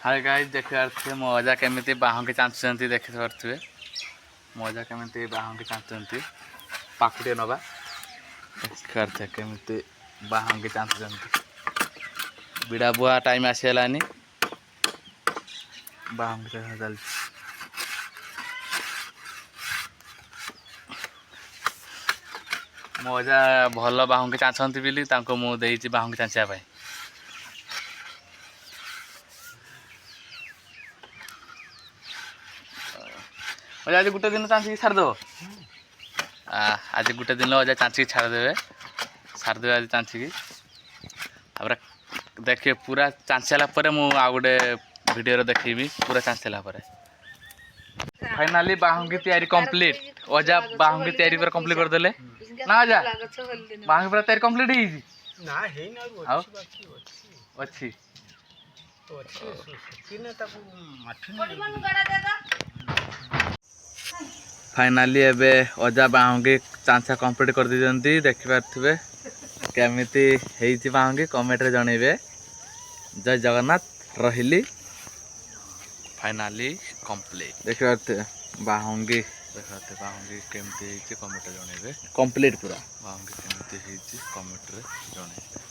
Hi guys देख पारे मो अजा केमी बाह के चाँचुंट देख पारे मो अजा केमी बाह के चाँचुंट पाखुटे नवा देख पारे केमी बाह के चाँचुंट बिड़ा बुआ टाइम आसीगलानी बाह के चल मो अजा भल बाह के चाँचुंट बोली मुझे बाह के चाँचापी आज गोटे दिन चाँचिक छाड़देव आज गोटे दिन अजा चाँचिक छाड़देवे छाड़देवे आज चाँचिक तापर देखिए पूरा चाँचला मुझे गोटे वीडियो देखी पूरा चाँचला फाइनाली बाहुंगी तैयारी कंप्लीट अजा बाहुंगी तैयारी पूरा कंप्लीट करदेले ना अजा बाहुंगी पूरा तैयारी कंप्लीट ना हे ना अच्छी फाइनाली एबे अजा बाहुंगी चाँचा कंप्लीट कर दी देखि पारे केमिति हेइछि बाहुंगी कमेंट रे जणेबे। जय जगन्नाथ रहिली फाइनाली कंप्लीट देखि पारे बाहुंगी बाहुंगी केमिति हेइछि कमेंट रे जणेबे कंप्लीट पूरा बाहुंगी केमिति हेइछि कमेंट रे जणेबे।